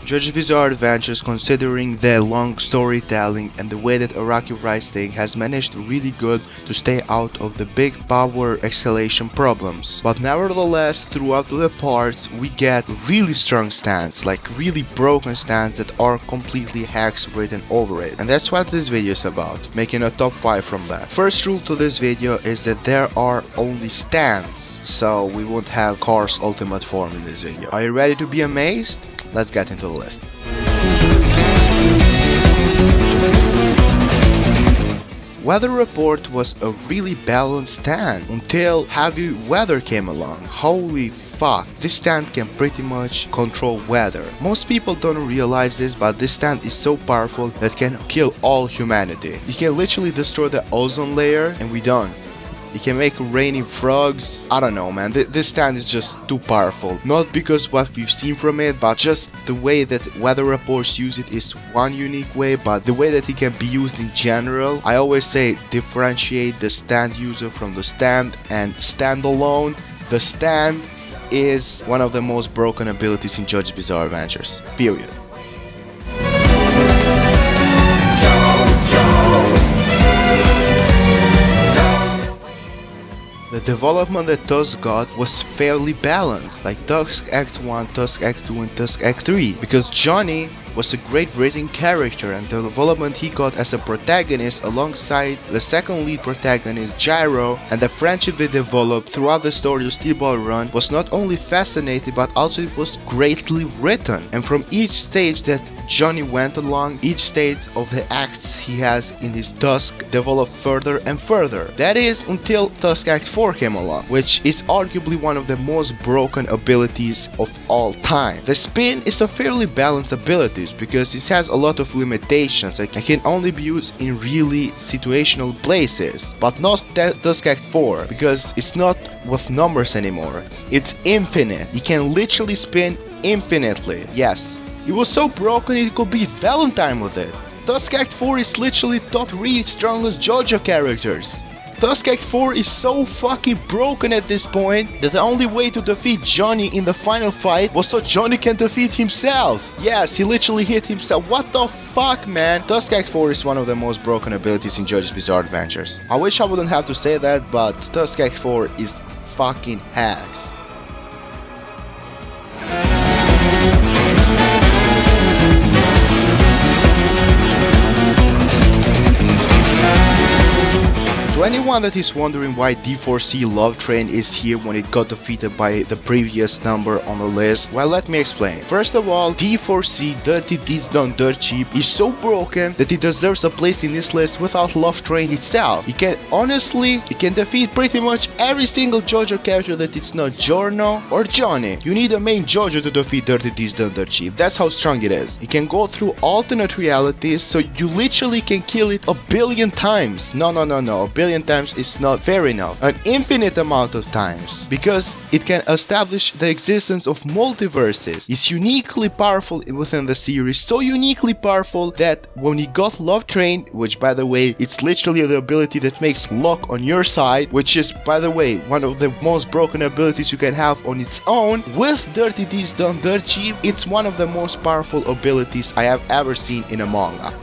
JoJo's Bizarre Adventures, considering the long storytelling and the way that Araki writes things, has managed really good to stay out of the big power escalation problems. But nevertheless, throughout the parts we get really strong stands, like really broken stands that are completely hacks written over it. And that's what this video is about, making a top 5 from that. First rule to this video is that there are only stands, so we won't have Car's ultimate form in this video. Are you ready to be amazed? Let's get into the list. Weather Report was a really balanced stand until heavy weather came along. Holy fuck, this stand can pretty much control weather. Most people don't realize this, but this stand is so powerful that can kill all humanity. You can literally destroy the ozone layer and we done. You can make raining frogs. I don't know, man. This stand is just too powerful. Not because what we've seen from it, but just the way that Weather Reports use it is one unique way, but the way that it can be used in general. I always say differentiate the stand user from the stand and stand alone. The stand is one of the most broken abilities in JoJo's Bizarre Adventures. Period. The development that Tusk got was fairly balanced, like Tusk Act 1, Tusk Act 2 and Tusk Act 3, because Johnny was a great written character, and the development he got as a protagonist alongside the second lead protagonist Gyro, and the friendship they developed throughout the story of Steel Ball Run was not only fascinating but also it was greatly written. And from each stage that Johnny went along, each stage of the acts he has in his Tusk developed further and further. That is until Tusk Act 4 came along, which is arguably one of the most broken abilities of all time. The spin is a fairly balanced ability because it has a lot of limitations and can only be used in really situational places, but not Tusk Act 4 because it's not with numbers anymore. It's infinite. You can literally spin infinitely. Yes. It was so broken it could be Valentine with it. Tusk Act 4 is literally top 3 strongest JoJo characters. Tusk Act 4 is so fucking broken at this point that the only way to defeat Johnny in the final fight was so Johnny can defeat himself. Yes, he literally hit himself. What the fuck, man? Tusk Act 4 is one of the most broken abilities in JoJo's Bizarre Adventures. I wish I wouldn't have to say that, but Tusk Act 4 is fucking hacks. To anyone that is wondering why D4C Love Train is here when it got defeated by the previous number on the list, well, let me explain. First of all, D4C Dirty Deeds Done Dirt Cheap is so broken that it deserves a place in this list without Love Train itself. It can defeat pretty much every single JoJo character that it's not Giorno or Johnny. You need a main JoJo to defeat Dirty Deeds Done Dirt Cheap. That's how strong it is. It can go through alternate realities, so you literally can kill it a billion times. No, a billion times is not fair enough. An infinite amount of times, because it can establish the existence of multiverses. It's uniquely powerful within the series, so uniquely powerful that when you got Love Train, which by the way it's literally the ability that makes luck on your side, which is by the way one of the most broken abilities you can have on its own, with Dirty Deeds Done Dirt Cheap, it's one of the most powerful abilities I have ever seen in a manga.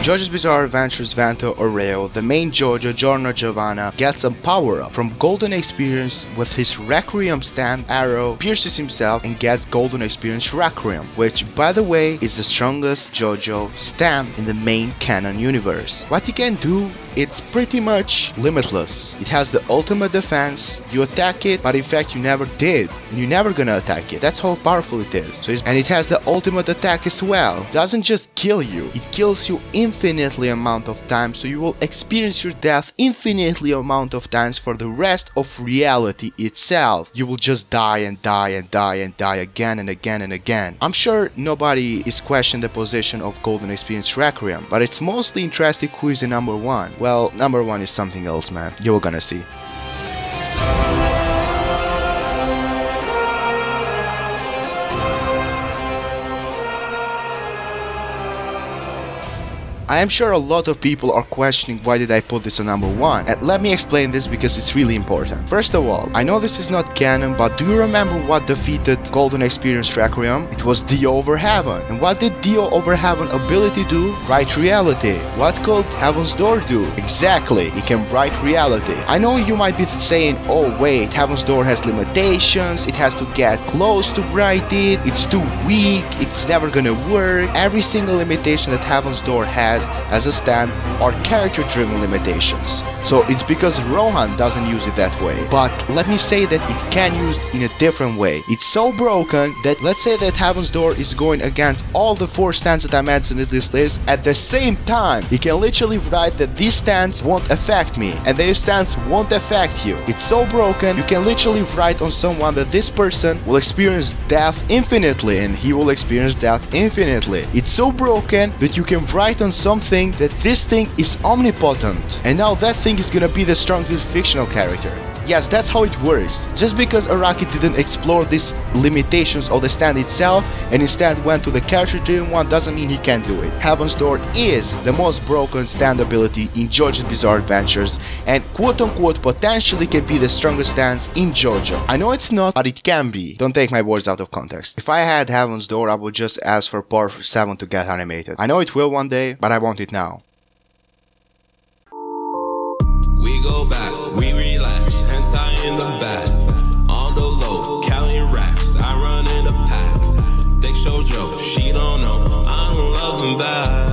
JoJo's Bizarre Adventures Vanto Oreo, the main JoJo, Giorno Giovanna, gets a power-up from Golden Experience with his Requiem stand. Arrow pierces himself and gets Golden Experience Requiem, which by the way is the strongest JoJo stand in the main canon universe. What he can do, it's pretty much limitless. It has the ultimate defense. You attack it, but in fact you never did, and you're never gonna attack it. That's how powerful it is. And it has the ultimate attack as well. It doesn't just kill you, it kills you infinitely amount of times, so you will experience your death infinitely amount of times for the rest of reality itself. You will just die and die and die and die again and again and again. I'm sure nobody is questioning the position of Golden Experience Requiem, but it's mostly interesting who is the number one. Well, number one is something else, man. You're gonna see. I am sure a lot of people are questioning why did I put this on number 1, and let me explain this because it's really important. First of all, I know this is not canon, but do you remember what defeated Golden Experience Requiem? It was Dio over Heaven. And what did Dio over Heaven ability do? Write reality. What could Heaven's Door do? Exactly, it can write reality. I know you might be saying, oh wait, Heaven's Door has limitations, it has to get close to write it, it's too weak, it's never gonna work. Every single limitation that Heaven's Door has as a stand are character driven limitations. So it's because Rohan doesn't use it that way. But let me say that it can use it in a different way. It's so broken that let's say that Heaven's Door is going against all the 4 stands that I mentioned in this list. At the same time, you can literally write that these stands won't affect me and these stands won't affect you. It's so broken, you can literally write on someone that this person will experience death infinitely and he will experience death infinitely. It's so broken that you can write on something that this thing is omnipotent. And now that thing is gonna be the strongest fictional character. Yes, that's how it works. Just because Araki didn't explore these limitations of the stand itself and instead went to the character-driven one doesn't mean he can't do it. Heaven's Door is the most broken stand ability in JoJo's Bizarre Adventures and quote-unquote potentially can be the strongest stands in JoJo. I know it's not, but it can be. Don't take my words out of context. If I had Heaven's Door, I would just ask for Power 7 to get animated. I know it will one day, but I want it now. We go back, we relax, hentai in the back. On the low, counting racks, I run in the pack. They show Joe, she don't know, I don't love him back.